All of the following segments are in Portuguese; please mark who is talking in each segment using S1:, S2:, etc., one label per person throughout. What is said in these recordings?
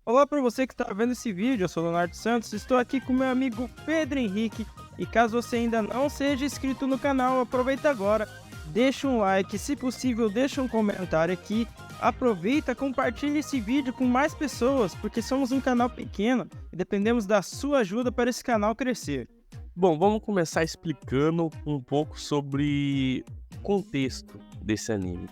S1: Olá para você que está vendo esse vídeo, eu sou Leonardo Santos, estou aqui com meu amigo Pedro Henrique e caso você ainda não seja inscrito no canal, aproveita agora, deixa um like, se possível deixa um comentário aqui, aproveita, compartilha esse vídeo com mais pessoas, porque somos um canal pequeno e dependemos da sua ajuda para esse canal crescer.
S2: Bom, vamos começar explicando um pouco sobre o contexto desse anime.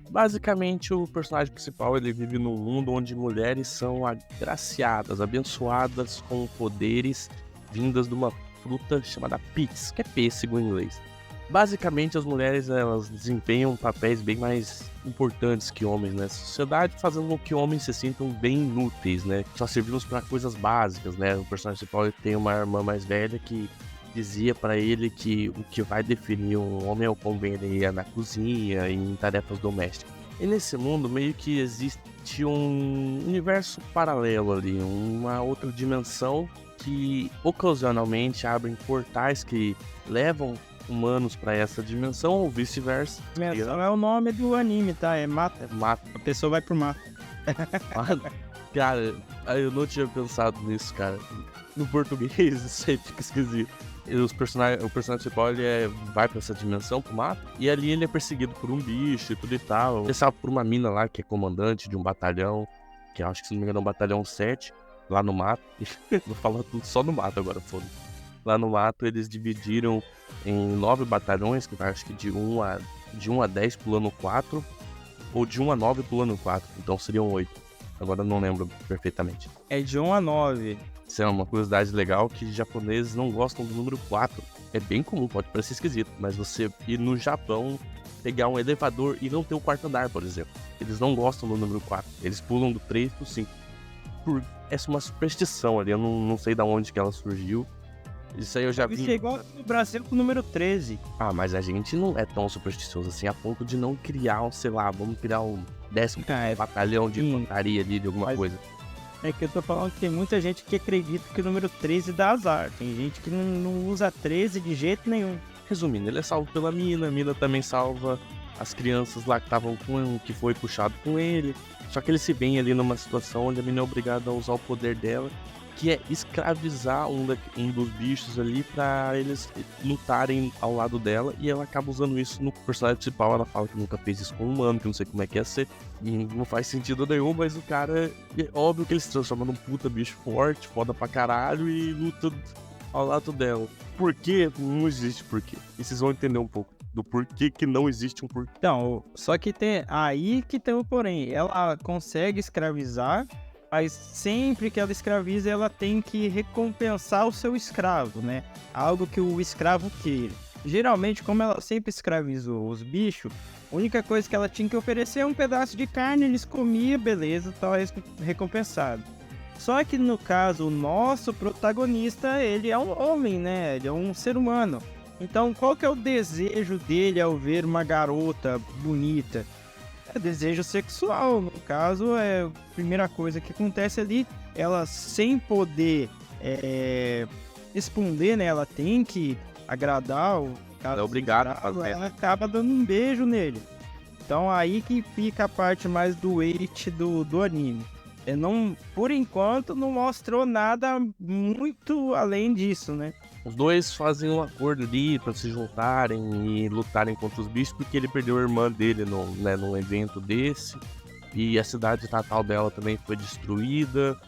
S2: Basicamente, o personagem principal ele vive num mundo onde mulheres são agraciadas, abençoadas com poderes vindas de uma fruta chamada peach, que é pêssego em inglês. Basicamente, as mulheres elas desempenham papéis bem mais importantes que homens nessa sociedade, fazendo com que homens se sintam bem inúteis, né? Só servimos para coisas básicas, né? O personagem principal tem uma irmã mais velha que dizia para ele que o que vai definir um homem é o quão bem ele ia na cozinha e em tarefas domésticas. E nesse mundo meio que existe um universo paralelo ali, uma outra dimensão que ocasionalmente abrem portais que levam humanos para essa dimensão ou vice-versa.
S1: Dimensão é o nome do anime, tá? É mata,
S2: Mata.
S1: a pessoa vai pro mato.
S2: Cara, eu não tinha pensado nisso, cara. No português isso aí fica esquisito. E o personagem principal ele vai pra essa dimensão, pro mato, e ali ele é perseguido por um bicho e tudo e tal. Ele é salvo por uma mina lá que é comandante de um batalhão, que eu acho que se não me engano é um batalhão 7, lá no mato. Vou falar tudo só no mato agora, foda. Lá no mato eles dividiram em 9 batalhões, que vai acho que de 1 a 10 pulando 4, ou de 1 a 9 pulando 4, então seriam 8. Agora eu não lembro perfeitamente.
S1: É de 1 a 9.
S2: Isso é uma curiosidade legal que japoneses não gostam do número 4. É bem comum, pode parecer esquisito, mas você ir no Japão, pegar um elevador e não ter o quarto andar, por exemplo. Eles não gostam do número 4. Eles pulam do 3 pro 5. Essa é uma superstição ali, eu não sei de onde que ela surgiu. Isso aí eu já vi.
S1: Isso é igual no Brasil com o número 13.
S2: Ah, mas a gente não é tão supersticioso assim a ponto de não criar um, sei lá, vamos criar um 10º batalhão de infantaria ali de alguma coisa.
S1: É que eu tô falando que tem muita gente que acredita que o número 13 dá azar. Tem gente que não usa 13 de jeito nenhum.
S2: Resumindo, ele é salvo pela mina, a mina também salva as crianças lá que estavam com que foi puxado com ele. Só que ele se vê ali numa situação onde a mina é obrigada a usar o poder dela, que é escravizar um dos bichos ali pra eles lutarem ao lado dela, e ela acaba usando isso no personagem principal. Ela fala que nunca fez isso com um humano, que não sei como é que ia ser, e não faz sentido nenhum, mas o cara, é óbvio que ele se transforma num puta bicho forte, foda pra caralho, e luta ao lado dela. Por quê? Não existe porquê. E vocês vão entender um pouco do porquê que não existe um porquê.
S1: Então, só que tem aí que tem o porém. Ela consegue escravizar, mas sempre que ela escraviza, ela tem que recompensar o seu escravo, né? Algo que o escravo queira. Geralmente, como ela sempre escravizou os bichos, a única coisa que ela tinha que oferecer é um pedaço de carne, eles comiam, beleza, tal, recompensado. Só que no caso, o nosso protagonista, ele é um homem, né? Ele é um ser humano. Então, qual que é o desejo dele ao ver uma garota bonita? É desejo sexual, no caso, é a primeira coisa que acontece ali. Ela sem poder responder, né? Ela tem que agradar o cara.
S2: É obrigado a fazer.
S1: Ela acaba dando um beijo nele. Então, aí que fica a parte mais doente do anime. Não, por enquanto, não mostrou nada muito além disso, né?
S2: Os dois fazem um acordo ali pra se juntarem e lutarem contra os bichos, porque ele perdeu a irmã dele num evento desse. E a cidade natal dela também foi destruída.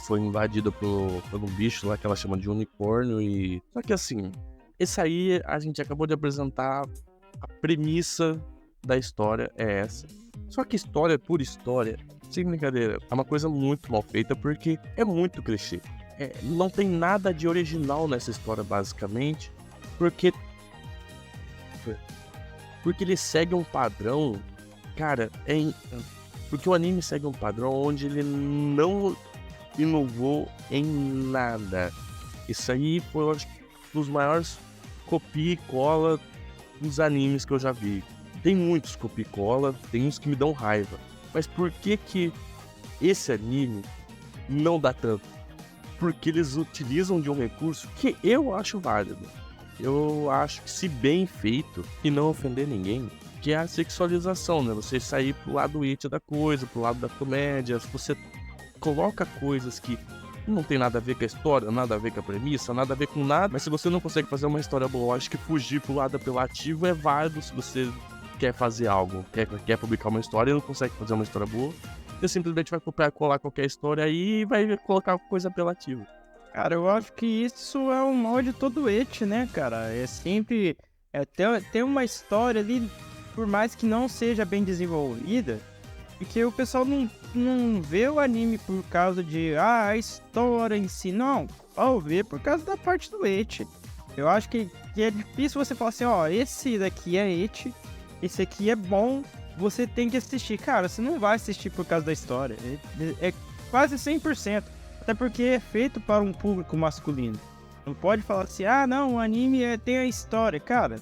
S2: Foi invadida por um bicho lá que ela chama de unicórnio. Só que assim, esse aí a gente acabou de apresentar. A premissa da história é essa. Só que história por história, sem brincadeira, é uma coisa muito mal feita porque é muito clichê. Não tem nada de original nessa história, basicamente, porque ele segue um padrão, cara, porque o anime segue um padrão onde ele não inovou em nada. Isso aí foi, eu acho, um dos maiores copia e cola dos animes que eu já vi. Tem muitos copia e cola, tem uns que me dão raiva, mas por que esse anime não dá tanto? Porque eles utilizam de um recurso que eu acho válido. Eu acho que, se bem feito e não ofender ninguém, que é a sexualização, né? Você sair pro lado it da coisa, pro lado da comédia. Você coloca coisas que não tem nada a ver com a história, nada a ver com a premissa, nada a ver com nada, mas se você não consegue fazer uma história boa, eu acho que fugir pro lado apelativo é válido se você quer fazer algo, quer publicar uma história e não consegue fazer uma história boa, você simplesmente vai copiar e colar qualquer história aí e vai colocar coisa apelativa.
S1: Cara, eu acho que isso é o mal de todo et, né, cara? É sempre ter uma história ali, por mais que não seja bem desenvolvida, porque o pessoal não vê o anime por causa de a história em si, não. Ao ver por causa da parte do et. Eu acho que é difícil você falar assim, ó, esse daqui é et, esse aqui é bom, você tem que assistir. Cara, você não vai assistir por causa da história. É quase 100%. Até porque é feito para um público masculino. Não pode falar assim, ah, não, o anime tem a história. Cara,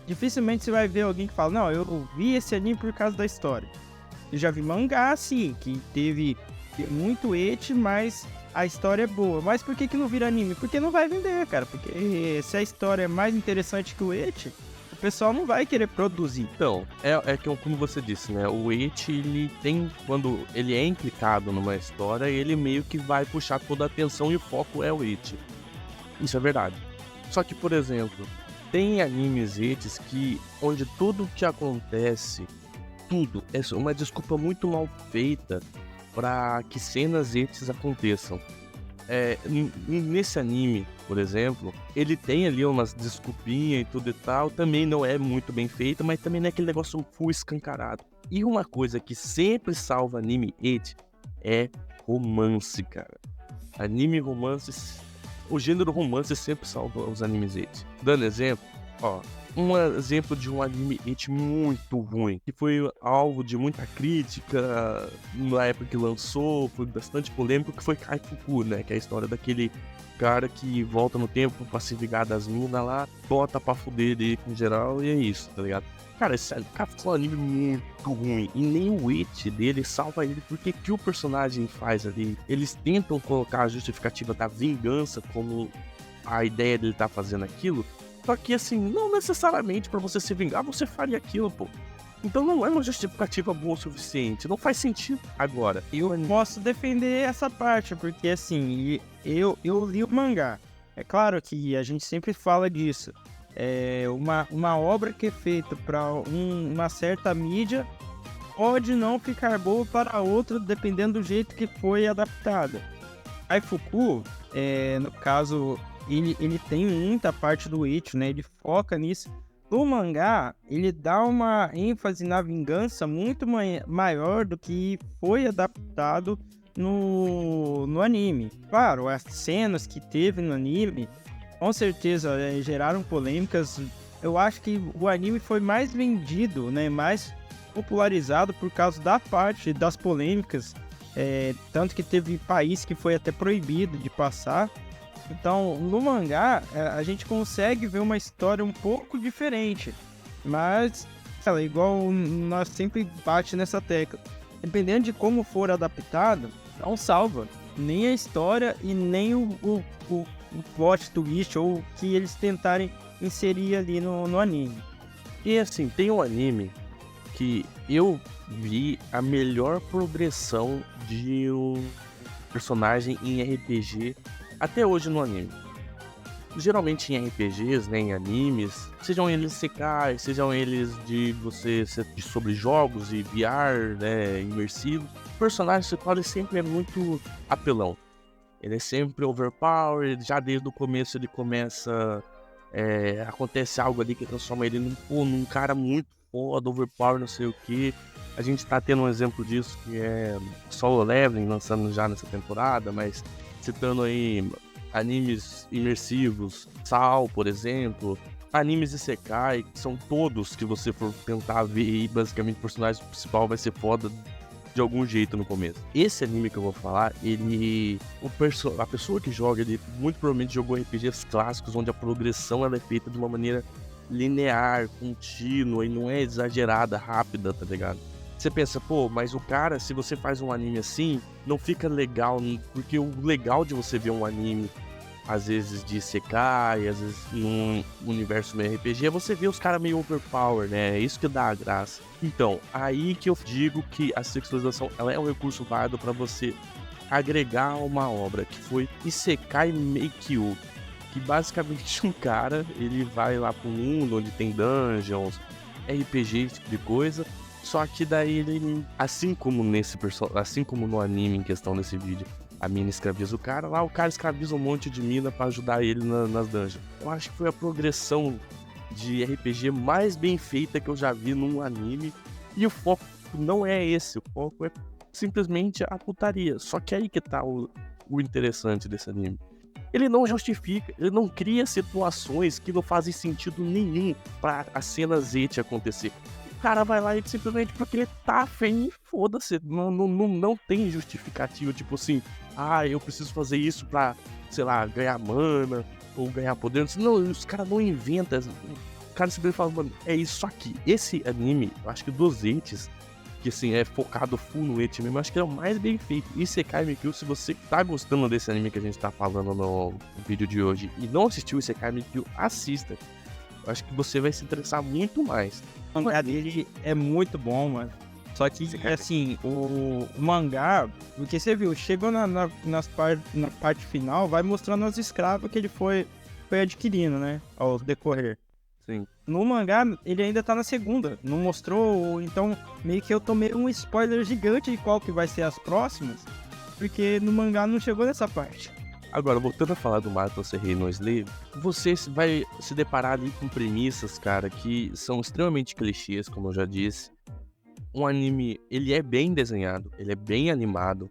S1: dificilmente você vai ver alguém que fala, não, eu vi esse anime por causa da história. Eu já vi mangá, assim, que teve muito et, mas a história é boa. Mas por que não vira anime? Porque não vai vender, cara. Porque se a história é mais interessante que o et, o pessoal não vai querer produzir.
S2: Então, é que como você disse, né? O et, ele tem, quando ele é implicado numa história, ele meio que vai puxar toda a atenção e o foco é o et. Isso é verdade. Só que, por exemplo, tem animes etes onde tudo que acontece, tudo, é uma desculpa muito mal feita para que cenas etes aconteçam. Nesse anime, por exemplo, ele tem ali umas desculpinhas e tudo e tal, também não é muito bem feita, mas também não é aquele negócio full escancarado. E uma coisa que sempre salva anime et é romance, cara. Anime romance, o gênero romance sempre salva os animes et. Dando exemplo, ó, um exemplo de um anime et muito ruim, que foi alvo de muita crítica na época que lançou, foi bastante polêmico, que foi Kaiku, né? Que é a história daquele cara que volta no tempo pra se vingar das minas lá, bota pra fuder dele em geral, e é isso, tá ligado? Cara, esse cara foi um anime muito ruim, e nem o et dele salva ele, porque que o personagem faz ali? Eles tentam colocar a justificativa da vingança como a ideia dele tá fazendo aquilo, só que assim, não necessariamente pra você se vingar, você faria aquilo, pô. Então não é uma justificativa boa o suficiente, não faz sentido. Agora,
S1: eu posso defender essa parte, porque assim, eu li o mangá. É claro que a gente sempre fala disso. É uma obra que é feita para uma certa mídia pode não ficar boa para outra, dependendo do jeito que foi adaptada. Aifuku, no caso, ele tem muita parte do et, né? Ele foca nisso. No mangá, ele dá uma ênfase na vingança muito maior do que foi adaptado no anime. Claro, as cenas que teve no anime, com certeza geraram polêmicas. Eu acho que o anime foi mais vendido, né? Mais popularizado por causa da parte das polêmicas. Tanto que teve país que foi até proibido de passar. Então, no mangá, a gente consegue ver uma história um pouco diferente. Mas, igual nós sempre bate nessa tecla. Dependendo de como for adaptado, não salva nem a história e nem o plot twist ou o que eles tentarem inserir ali no anime.
S2: E assim, tem um anime que eu vi a melhor progressão de um personagem em RPG até hoje no anime. Geralmente em RPGs, né, em animes, sejam eles Sekai, sejam eles de você sobre jogos e VR, né, imersivo, o personagem principal ele sempre é muito apelão. Ele é sempre overpowered, já desde o começo ele começa, acontece algo ali que transforma ele num cara muito foda, overpowered, não sei o que. A gente tá tendo um exemplo disso que é Solo Leveling, lançando já nessa temporada, mas citando aí animes imersivos, Sal, por exemplo, animes Isekai, que são todos que você for tentar ver e basicamente o personagem principal vai ser foda de algum jeito no começo. Esse anime que eu vou falar, a pessoa que joga, ele muito provavelmente jogou RPGs clássicos, onde a progressão ela é feita de uma maneira linear, contínua e não é exagerada, rápida, tá ligado? Você pensa, pô, mas o cara, se você faz um anime assim, não fica legal, porque o legal de você ver um anime, às vezes de Isekai, às vezes num universo meio RPG, é você ver os caras meio overpower, né? É isso que dá a graça. Então, aí que eu digo que a sexualização, ela é um recurso válido pra você agregar uma obra que foi Isekai Meikyo, que basicamente um cara, ele vai lá pro mundo onde tem dungeons, RPG, esse tipo de coisa, só que daí ele, assim como no anime em questão desse vídeo, a mina escraviza o cara, lá o cara escraviza um monte de mina pra ajudar ele nas dungeons. Eu acho que foi a progressão de RPG mais bem feita que eu já vi num anime, e o foco não é esse, o foco é simplesmente a putaria. Só que aí que tá o interessante desse anime. Ele não justifica, ele não cria situações que não fazem sentido nenhum pra a cena Z acontecer. O cara vai lá e simplesmente porque ele tá afim e foda-se. Não tem justificativa, tipo assim, eu preciso fazer isso pra, sei lá, ganhar mana ou ganhar poder. Não, os caras não inventam. O cara simplesmente fala, mano, é isso aqui. Esse anime, eu acho que dos Etes, que assim, é focado full no Eti mesmo, acho que é o mais bem feito. Isekai Meikyo, se você tá gostando desse anime que a gente tá falando no vídeo de hoje e não assistiu Isekai Meikyo, assista. Eu acho que você vai se interessar muito mais.
S1: O mangá dele é muito bom, mano. Só que, assim, o mangá, porque você viu, chegou na parte final, vai mostrando as escravas que ele foi adquirindo, né, ao decorrer.
S2: Sim.
S1: No mangá, ele ainda tá na segunda, não mostrou, então meio que eu tomei um spoiler gigante de qual que vai ser as próximas, porque no mangá não chegou nessa parte.
S2: Agora, voltando a falar do Mato Serrei no Slave, você vai se deparar ali com premissas, cara, que são extremamente clichês, como eu já disse. Um anime, ele é bem desenhado, ele é bem animado,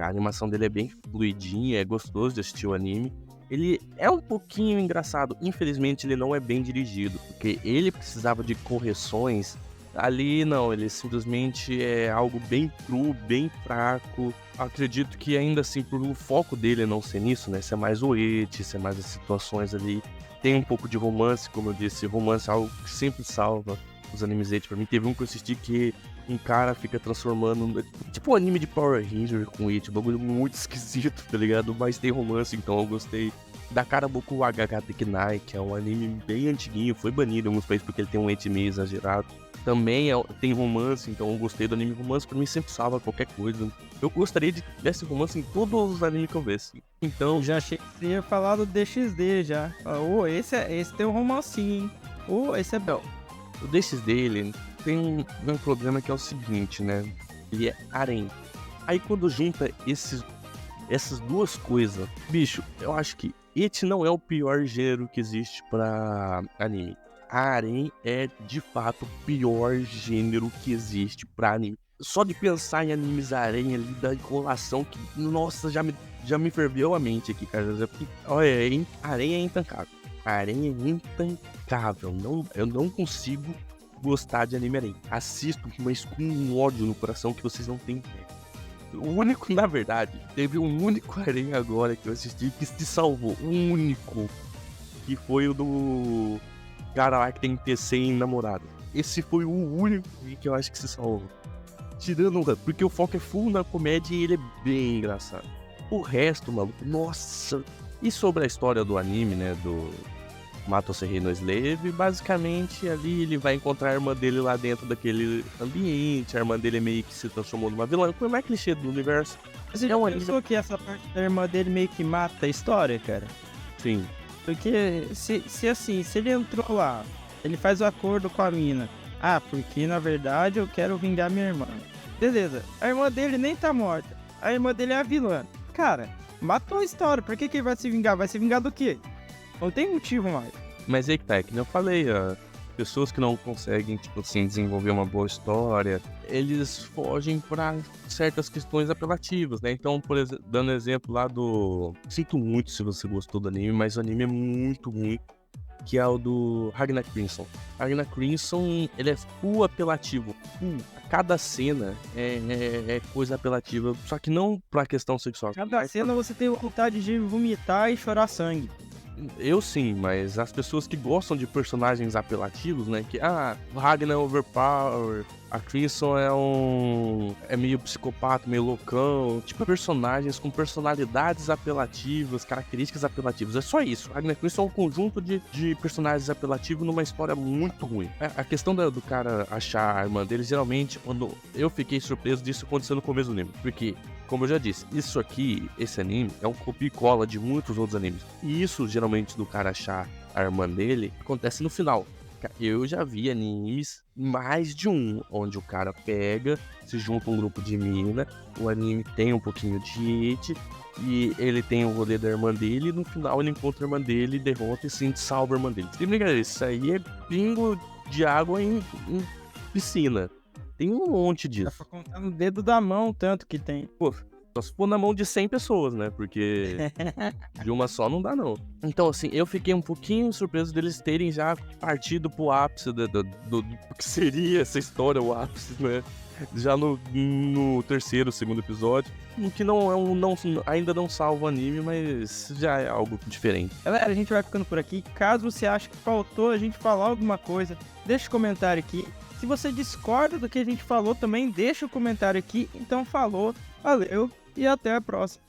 S2: a animação dele é bem fluidinha, é gostoso de assistir o anime. Ele é um pouquinho engraçado, infelizmente ele não é bem dirigido, porque ele precisava de correções. Ali não, ele simplesmente é algo bem cru, bem fraco. Acredito que ainda assim, por o foco dele não ser nisso, né? Ser mais o eti, ser mais as situações ali. Tem um pouco de romance, como eu disse, romance é algo que sempre salva os animes eti. Pra mim teve um que eu assisti que um cara fica transformando, tipo um anime de Power Ranger com eti, um bagulho muito esquisito, tá ligado? Mas tem romance, então eu gostei. Da Karaboku Hagagateki Nai, que é um anime bem antiguinho, foi banido em alguns países porque ele tem um eti meio exagerado. Também tem romance, então eu gostei do anime romance, pra mim sempre salva qualquer coisa. Eu gostaria de tivesse romance em todos os animes que eu visse. Então,
S1: Já achei que você ia falar do DXD já. Esse tem um romancinho, hein? Esse é bom.
S2: o desses dele tem um problema que é o seguinte, né? Ele é harem. Aí quando junta essas duas coisas, bicho, eu acho que eti não é o pior gênero que existe pra anime. Harem é, de fato, o pior gênero que existe pra anime. Só de pensar em animes harem ali, da enrolação, que, nossa, já me ferveu a mente aqui, cara. Porque, olha, harem é intancável. Harem é intancável. Eu não consigo gostar de anime harem. Assisto, mas com um ódio no coração que vocês não têm ideia. O único, na verdade, teve um único harem agora que eu assisti que se salvou. Um único. Que foi o do cara lá que tem PC em namorado. Esse foi o único que eu acho que se salvou. Tirando porque o foco é full na comédia e ele é bem engraçado. O resto, maluco, nossa. E sobre a história do anime, né, do Mato Serrei no Slave, basicamente ali ele vai encontrar a irmã dele lá dentro daquele ambiente. A irmã dele meio que se transformou numa vilã. Foi o mais clichê do universo.
S1: Você já pensou que essa parte da irmã dele meio que mata a história, cara?
S2: Sim.
S1: Porque se ele entrou lá, ele faz o acordo com a mina. Porque na verdade eu quero vingar minha irmã. Beleza, a irmã dele nem tá morta. A irmã dele é a vilã. Cara, matou a história, por que ele vai se vingar? Vai se vingar do quê? Não tem motivo mais.
S2: Mas aí que tá, que nem eu falei, pessoas que não conseguem, tipo assim, desenvolver uma boa história, eles fogem pra certas questões apelativas, né? Então, por exemplo, dando exemplo lá do... Sinto muito se você gostou do anime, mas o anime é muito ruim, que é o do Ragnar Crimson. Ragnar Crimson, ele é full apelativo. Cada cena é coisa apelativa, só que não pra questão sexual.
S1: Cada cena você tem vontade de vomitar e chorar sangue.
S2: Eu sim, mas as pessoas que gostam de personagens apelativos, né? Que, o Ragnar é overpower, a Crimson é meio psicopata, meio loucão. Tipo, personagens com personalidades apelativas, características apelativas. É só isso. Ragnar Crimson é um conjunto de personagens apelativos numa história muito ruim. A questão do cara achar a irmã dele, geralmente, quando eu fiquei surpreso disso acontecendo no começo do anime. Porque Como eu já disse, isso aqui, esse anime, é um copia e cola de muitos outros animes. E isso, geralmente, do cara achar a irmã dele, acontece no final. Eu já vi animes, mais de um, onde o cara pega, se junta um grupo de mina, o anime tem um pouquinho de hate, e ele tem o rolê da irmã dele, e no final ele encontra a irmã dele, derrota e sim salva a irmã dele. Sem brincadeira, isso aí é pingo de água em piscina. Tem um monte
S1: Dá
S2: disso.
S1: pra contar no dedo da mão tanto que tem.
S2: Pô, só se for na mão de 100 pessoas, né? Porque de uma só não dá, não. Então, assim, eu fiquei um pouquinho surpreso deles terem já partido pro ápice do que seria essa história, o ápice, né? Já no terceiro, segundo episódio. O que não é ainda não salva o anime, mas já é algo diferente.
S1: Galera, a gente vai ficando por aqui. Caso você ache que faltou a gente falar alguma coisa, deixa um comentário aqui. Se você discorda do que a gente falou também, deixa o comentário aqui. Então falou, valeu e até a próxima.